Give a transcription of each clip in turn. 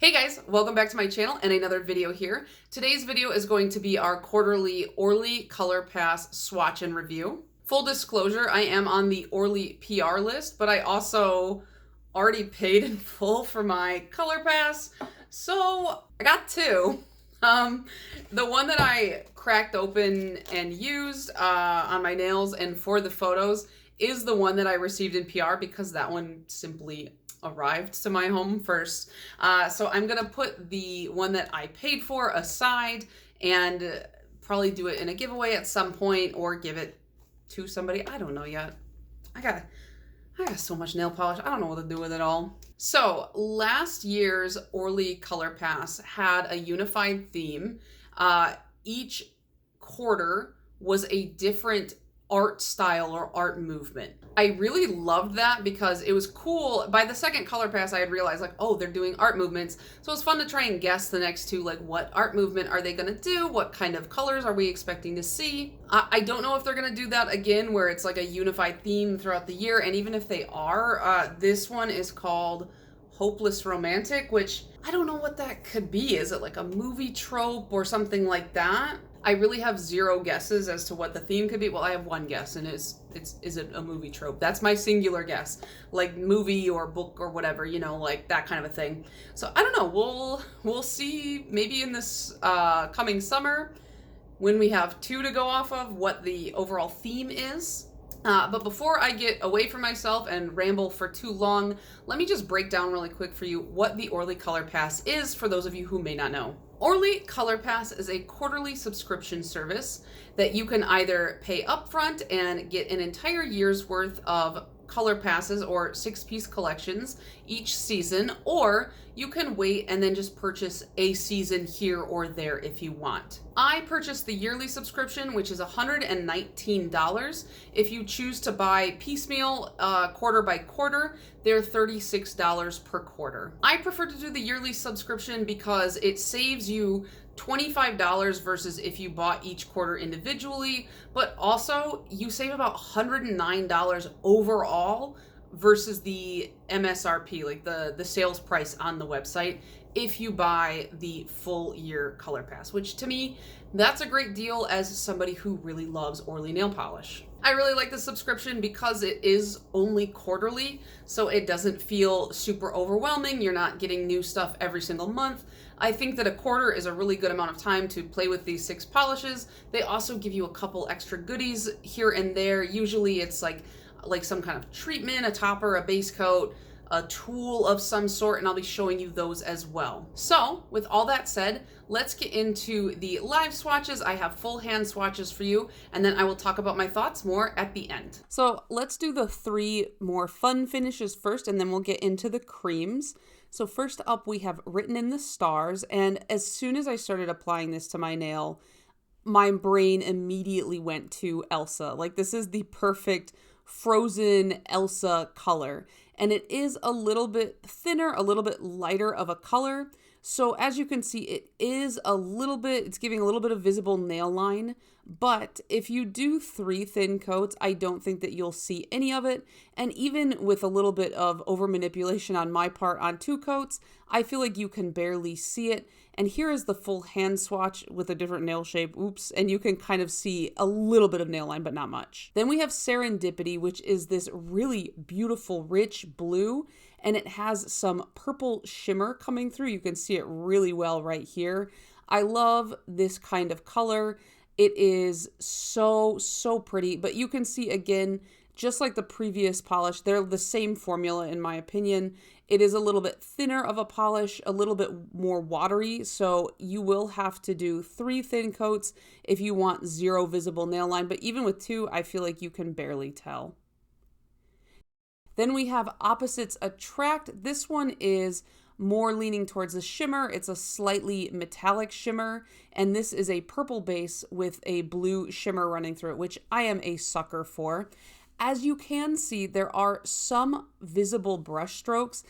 Hey guys, welcome back to my channel and another video here. Today's video is going to be our quarterly Orly Colorpass swatch and review. Full disclosure, I am on the Orly PR list, but I also already paid in full for my Colorpass, so I got two. The one that I cracked open and used on my nails and for the photos is the one that I received in PR because that one simply arrived to my home first. So I'm gonna put the one that I paid for aside and probably do it in a giveaway at some point or give it to somebody. I don't know yet. I got so much nail polish. I don't know what to do with it all. So last year's Orly Colorpass had a unified theme. Each quarter was a different art style or art movement. I really loved that because it was cool. By the second Colorpass, I had realized like, oh, they're doing art movements. So it was fun to try and guess the next two, like what art movement are they gonna do? What kind of colors are we expecting to see? I don't know if they're gonna do that again, where it's like a unified theme throughout the year. And even if they are, this one is called Hopeless Romantic, which I don't know what that could be. Is it like a movie trope or something like that? I really have zero guesses as to what the theme could be. Well, I have one guess, and is it a movie trope? That's my singular guess. Like movie or book or whatever, you know, like that kind of a thing. So I don't know. We'll see maybe in this coming summer when we have two to go off of what the overall theme is. But before I get away from myself and ramble for too long, let me just break down really quick for you what the Orly Colorpass is for those of you who may not know. Orly Colorpass is a quarterly subscription service that you can either pay upfront and get an entire year's worth of color passes or 6-piece collections each season, or you can wait and then just purchase a season here or there if you want. I purchased the yearly subscription, which is $119. If you choose to buy piecemeal quarter by quarter, they're $36 per quarter. I prefer to do the yearly subscription because it saves you $25 versus if you bought each quarter individually, but also you save about $109 overall versus the MSRP, like the sales price on the website, if you buy the full year Colorpass, which to me, that's a great deal as somebody who really loves Orly nail polish. I really like the subscription because it is only quarterly, so it doesn't feel super overwhelming. You're not getting new stuff every single month. I think that a quarter is a really good amount of time to play with these 6 polishes. They also give you a couple extra goodies here and there. Usually it's like some kind of treatment, a topper, a base coat, a tool of some sort, and I'll be showing you those as well. So with all that said, let's get into the live swatches. I have full hand swatches for you, and then I will talk about my thoughts more at the end. So let's do the 3 more fun finishes first, and then we'll get into the creams. So first up, we have Written in the Stars, and as soon as I started applying this to my nail, my brain immediately went to Elsa. Like, this is the perfect frozen Elsa color, and it is a little bit thinner, a little bit lighter of a color. So as you can see, it is it's giving a little bit of visible nail line, but if you do 3 thin coats, I don't think that you'll see any of it. And even with a little bit of over manipulation on my part on 2 coats, I feel like you can barely see it. And here is the full hand swatch with a different nail shape, oops, and you can kind of see a little bit of nail line, but not much. Then we have Serendipity, which is this really beautiful, rich blue, and it has some purple shimmer coming through. You can see it really well right here. I love this kind of color. It is so pretty, but you can see again, just like the previous polish, they're the same formula in my opinion. It is a little bit thinner of a polish, a little bit more watery, so you will have to do 3 thin coats if you want 0 visible nail line, but even with 2, I feel like you can barely tell. Then we have Opposites Attract. This one is more leaning towards the shimmer. It's a slightly metallic shimmer, and this is a purple base with a blue shimmer running through it, which I am a sucker for. As you can see, there are some visible brush strokes.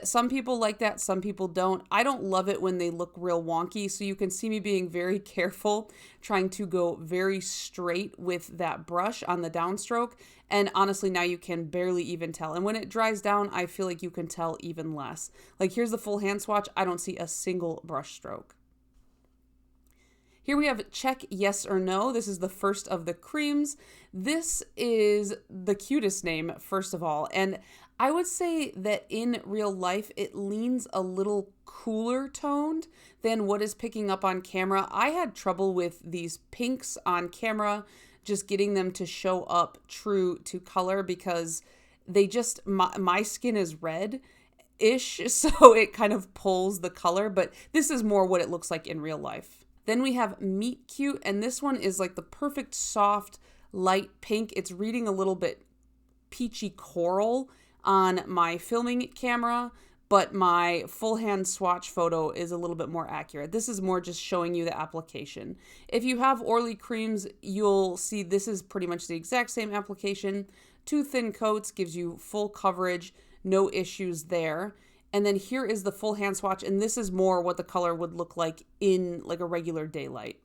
Some people like that, some people don't. I don't love it when they look real wonky, so you can see me being very careful, trying to go very straight with that brush on the downstroke. And honestly, now you can barely even tell. And when it dries down, I feel like you can tell even less. Like here's the full hand swatch. I don't see a single brush stroke. Here we have check yes or no. This is the first of the creams. This is the cutest name, first of all. And I would say that in real life, it leans a little cooler toned than what is picking up on camera. I had trouble with these pinks on camera, just getting them to show up true to color because they just, my skin is red-ish, so it kind of pulls the color, but this is more what it looks like in real life. Then we have Meet Cute, and this one is like the perfect soft, light pink. It's reading a little bit peachy coral on my filming camera, but my full hand swatch photo is a little bit more accurate. This is more just showing you the application. If you have Orly creams, you'll see this is pretty much the exact same application. 2 thin coats gives you full coverage, no issues there. And then here is the full hand swatch, and this is more what the color would look like in like a regular daylight.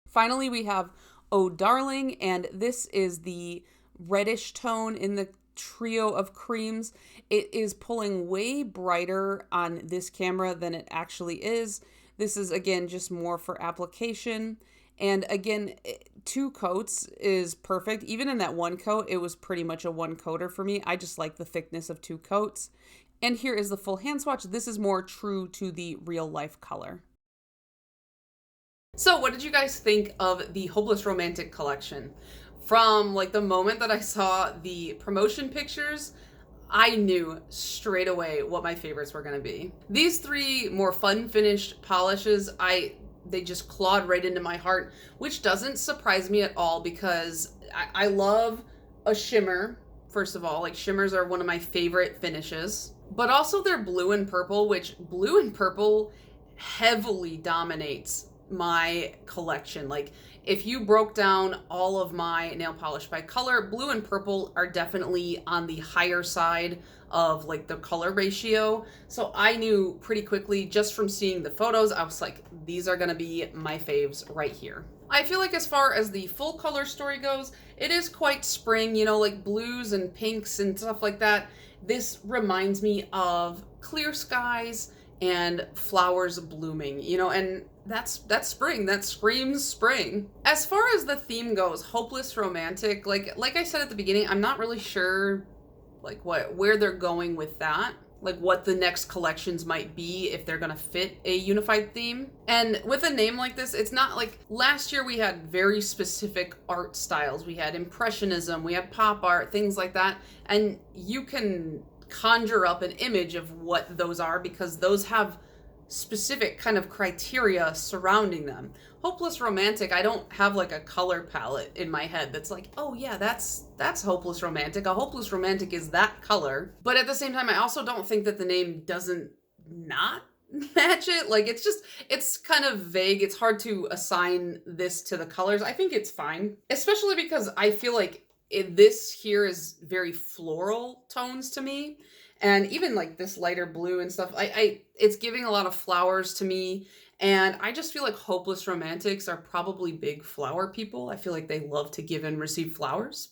Finally, we have Oh Darling, and this is the reddish tone in the trio of creams. It is pulling way brighter on this camera than it actually is. This is, again, just more for application. And again, 2 coats is perfect. Even in that 1 coat, it was pretty much a 1 coater for me. I just like the thickness of 2 coats. And here is the full hand swatch. This is more true to the real life color. So what did you guys think of the Hopeless Romantic collection? From like the moment that I saw the promotion pictures, I knew straight away what my favorites were gonna be. These 3 more fun finished polishes, they just clawed right into my heart, which doesn't surprise me at all because I love a shimmer. First of all, like shimmers are one of my favorite finishes, but also they're blue and purple, which blue and purple heavily dominates my collection. Like if you broke down all of my nail polish by color, blue and purple are definitely on the higher side of like the color ratio. So I knew pretty quickly just from seeing the photos, I was like, these are gonna be my faves right here. I feel like as far as the full color story goes, it is quite spring, you know, like blues and pinks and stuff like that. This reminds me of clear skies and flowers blooming, you know, and that's spring. That screams spring. As far as the theme goes, Hopeless Romantic, like I said at the beginning, I'm not really sure like where they're going with that. Like what the next collections might be if they're gonna fit a unified theme. And with a name like this, it's not like last year we had very specific art styles. We had Impressionism, we had pop art, things like that. And you can conjure up an image of what those are because those have specific kind of criteria surrounding them. Hopeless Romantic, I don't have like a color palette in my head that's like, oh yeah, that's Hopeless Romantic. A Hopeless Romantic is that color. But at the same time, I also don't think that the name doesn't not match it. Like it's kind of vague. It's hard to assign this to the colors. I think it's fine, especially because I feel like this here is very floral tones to me. And even like this lighter blue and stuff, it's giving a lot of flowers to me. And I just feel like Hopeless Romantics are probably big flower people. I feel like they love to give and receive flowers.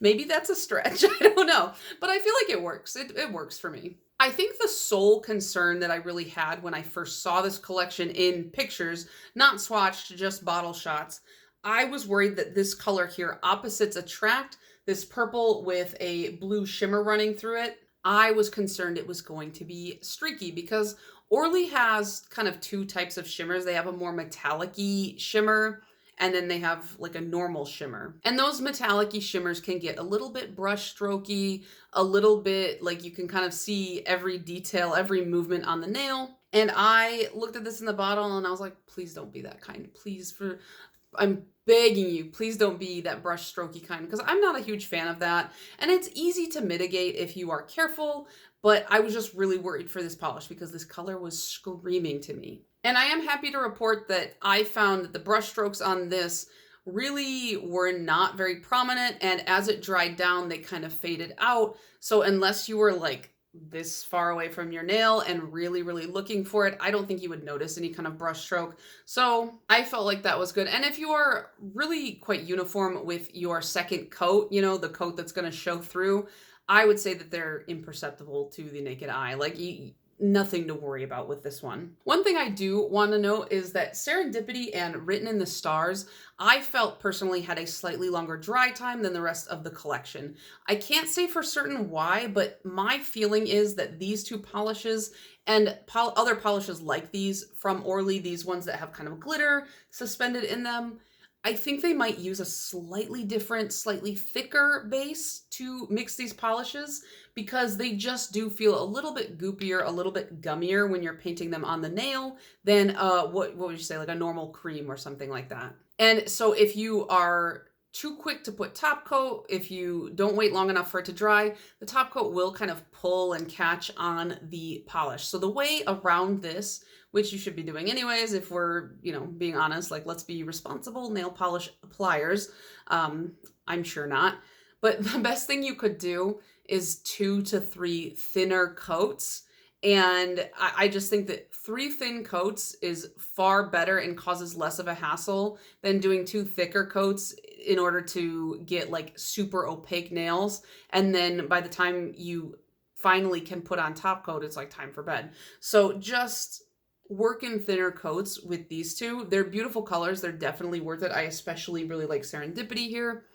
Maybe that's a stretch, I don't know. But I feel like it works. It works for me. I think the sole concern that I really had when I first saw this collection in pictures, not swatched, just bottle shots, I was worried that this color here, Opposites Attract, this purple with a blue shimmer running through it, I was concerned it was going to be streaky because Orly has kind of 2 types of shimmers. They have a more metallic-y shimmer, and then they have like a normal shimmer. And those metallic-y shimmers can get a little bit brush strokey, a little bit like you can kind of see every detail, every movement on the nail. And I looked at this in the bottle and I was like, please don't be that kind. Please, I'm begging you, please don't be that brush strokey kind because I'm not a huge fan of that. And it's easy to mitigate if you are careful, but I was just really worried for this polish because this color was screaming to me. And I am happy to report that I found that the brush strokes on this really were not very prominent, and as it dried down, they kind of faded out. So unless you were like this far away from your nail and really, really looking for it, I don't think you would notice any kind of brush stroke. So I felt like that was good. And if you are really quite uniform with your second coat, you know, the coat that's going to show through, I would say that they're imperceptible to the naked eye. Like, nothing to worry about with this one. One thing I do want to note is that Serendipity and Written in the Stars, I felt personally had a slightly longer dry time than the rest of the collection. I can't say for certain why, but my feeling is that these two polishes and other polishes like these from Orly, these ones that have kind of glitter suspended in them, I think they might use a slightly different, slightly thicker base to mix these polishes, because they just do feel a little bit goopier, a little bit gummier when you're painting them on the nail than what would you say, like a normal cream or something like that. And so if you are too quick to put top coat, if you don't wait long enough for it to dry, the top coat will kind of pull and catch on the polish. So the way around this, which you should be doing anyways, if we're, being honest, like, let's be responsible nail polish appliers. I'm sure not. But the best thing you could do is 2 to 3 thinner coats. And I just think that 3 thin coats is far better and causes less of a hassle than doing 2 thicker coats in order to get like super opaque nails. And then by the time you finally can put on top coat, it's like time for bed. So just work in thinner coats with these two. They're beautiful colors. They're definitely worth it. I especially really like Serendipity here,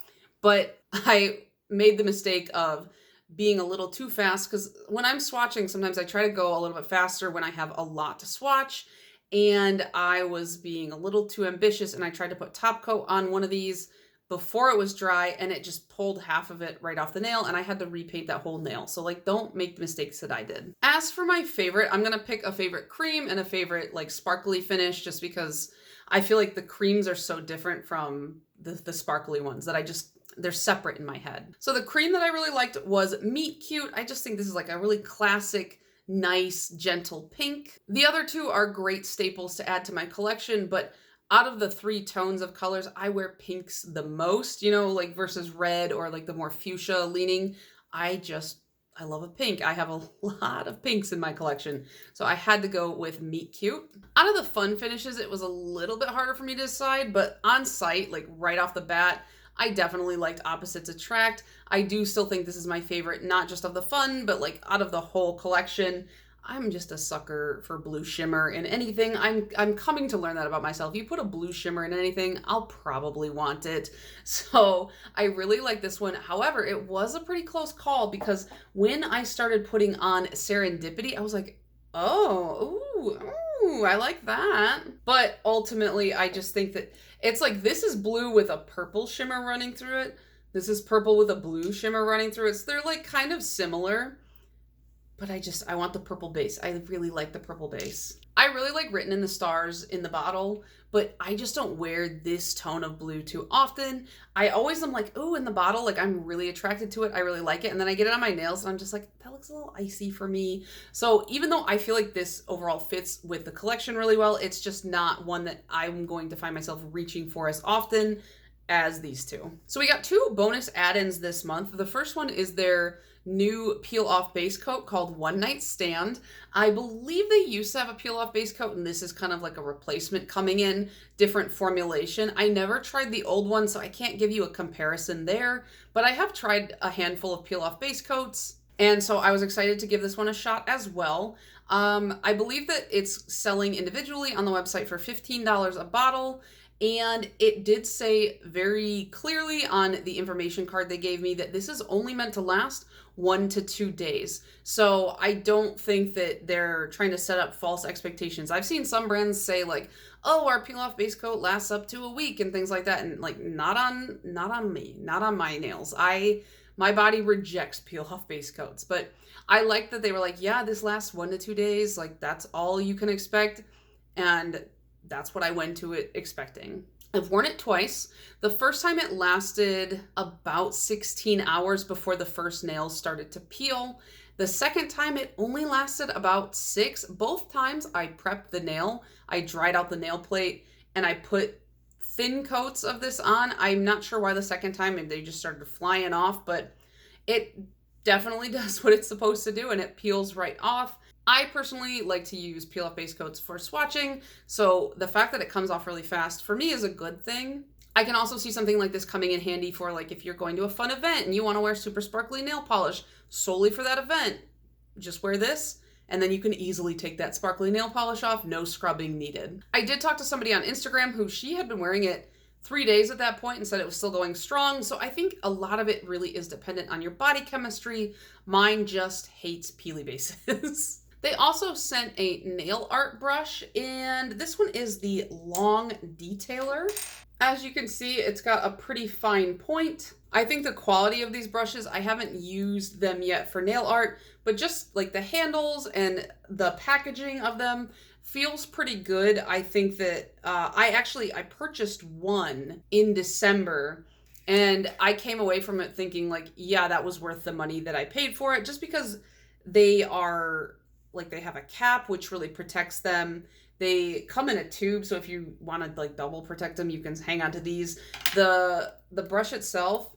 but I made the mistake of being a little too fast, because when I'm swatching, sometimes I try to go a little bit faster when I have a lot to swatch, and I was being a little too ambitious, and I tried to put top coat on one of these before it was dry, and it just pulled half of it right off the nail, and I had to repaint that whole nail. So like, don't make the mistakes that I did. As for my favorite, I'm gonna pick a favorite cream and a favorite like sparkly finish, just because I feel like the creams are so different from the sparkly ones that they're separate in my head. So the cream that I really liked was Meet Cute. I just think this is like a really classic, nice, gentle pink. The other two are great staples to add to my collection, but out of the 3 tones of colors, I wear pinks the most, like versus red or like the more fuchsia leaning. I love a pink. I have a lot of pinks in my collection. So I had to go with Meet Cute. Out of the fun finishes, it was a little bit harder for me to decide, but on site, like right off the bat, I definitely liked Opposites Attract. I do still think this is my favorite, not just of the fun, but like out of the whole collection. I'm just a sucker for blue shimmer in anything. I'm coming to learn that about myself. You put a blue shimmer in anything, I'll probably want it. So I really like this one. However, it was a pretty close call, because when I started putting on Serendipity, I was like, oh, ooh, I like that. But ultimately, I just think that it's like, this is blue with a purple shimmer running through it. This is purple with a blue shimmer running through it. So they're like kind of similar, but I want the purple base. I really like the purple base. I really like Written in the Stars in the bottle, but I just don't wear this tone of blue too often. I always am like, ooh, in the bottle, like I'm really attracted to it. I really like it. And then I get it on my nails and I'm just like, that looks a little icy for me. So even though I feel like this overall fits with the collection really well, it's just not one that I'm going to find myself reaching for as often as these two. So we got 2 bonus add-ins this month. The first one is their new peel-off base coat called One Night Stand. I believe they used to have a peel-off base coat, and this is kind of like a replacement coming in, different formulation. I never tried the old one, so I can't give you a comparison there, but I have tried a handful of peel-off base coats, and so I was excited to give this one a shot as well. I believe that it's selling individually on the website for $15 a bottle, and it did say very clearly on the information card they gave me that this is only meant to last 1 to 2 days. So I don't think that they're trying to set up false expectations. I've seen some brands say like, oh, our peel-off base coat lasts up to a week and things like that. And like, not on me, not on my nails. My body rejects peel-off base coats, but I like that they were like, yeah, this lasts 1 to 2 days. Like, that's all you can expect. And that's what I went to it expecting. I've worn it twice. The first time it lasted about 16 hours before the first nails started to peel. The second time it only lasted about 6. Both times I prepped the nail. I dried out the nail plate and I put thin coats of this on. I'm not sure why the second time they just started flying off, but it definitely does what it's supposed to do and it peels right off. I personally like to use peel off base coats for swatching, so the fact that it comes off really fast for me is a good thing. I can also see something like this coming in handy for like if you're going to a fun event and you want to wear super sparkly nail polish solely for that event. Just wear this and then you can easily take that sparkly nail polish off, no scrubbing needed. I did talk to somebody on Instagram who she had been wearing it 3 days at that point and said it was still going strong. So I think a lot of it really is dependent on your body chemistry. Mine just hates peely bases. They also sent a nail art brush, and this one is the Long Detailer. As you can see, it's got a pretty fine point. I think the quality of these brushes, I haven't used them yet for nail art, but just like the handles and the packaging of them feels pretty good. I think that I purchased one in December and I came away from it thinking like, yeah, that was worth the money that I paid for it, just because they are like, they have a cap which really protects them. They come in a tube, so if you want to like double protect them, you can hang on to these. The brush itself,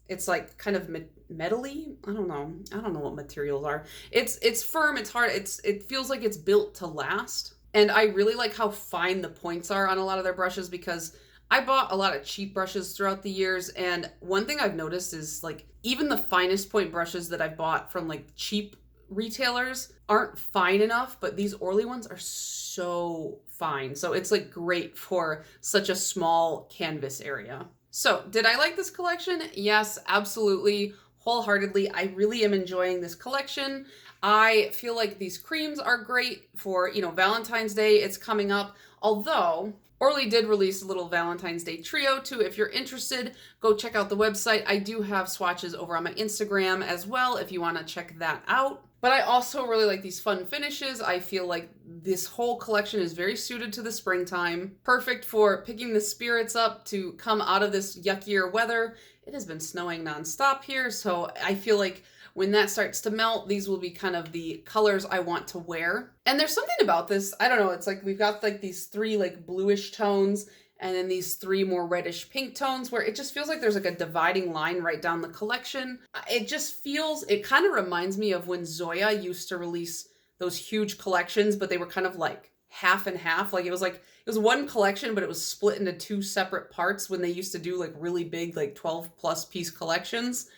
it's like kind of metally. I don't know what materials are. It's firm, it's hard, it feels like it's built to last. And I really like how fine the points are on a lot of their brushes, because I bought a lot of cheap brushes throughout the years, and one thing I've noticed is like even the finest point brushes that I've bought from like cheap retailers aren't fine enough, but these Orly ones are so fine. So it's like great for such a small canvas area. So did I like this collection? Yes, absolutely, wholeheartedly. I really am enjoying this collection. I feel like these creams are great for, you know, Valentine's Day. It's coming up, although Orly did release a little Valentine's Day trio too. If you're interested, go check out the website. I do have swatches over on my Instagram as well if you want to check that out. But I also really like these fun finishes. I feel like this whole collection is very suited to the springtime. Perfect for picking the spirits up to come out of this yuckier weather. It has been snowing nonstop here, so I feel like when that starts to melt, these will be kind of the colors I want to wear. And there's something about this, I don't know, it's like we've got like these 3 like bluish tones and then these 3 more reddish pink tones where it just feels like there's like a dividing line right down the collection. It just feels, it kind of reminds me of when Zoya used to release those huge collections, but they were kind of like half and half. Like it was one collection, but it was split into 2 separate parts when they used to do like really big, like 12+ piece collections.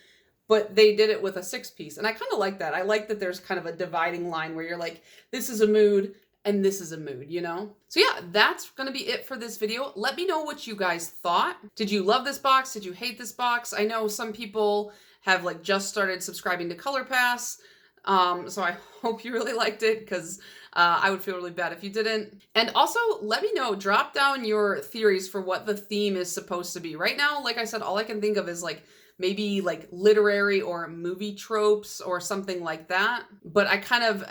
But they did it with a 6-piece. And I kind of like that. I like that there's kind of a dividing line where you're like, this is a mood and this is a mood, you know? So yeah, that's gonna be it for this video. Let me know what you guys thought. Did you love this box? Did you hate this box? I know some people have like just started subscribing to Colorpass. So I hope you really liked it, because I would feel really bad if you didn't. And also let me know, drop down your theories for what the theme is supposed to be. Right now, like I said, all I can think of is like maybe like literary or movie tropes or something like that. But I kind of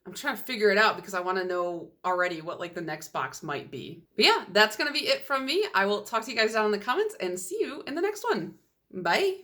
I'm trying to figure it out because I want to know already what like the next box might be. But yeah, that's going to be it from me. I will talk to you guys down in the comments and see you in the next one. Bye.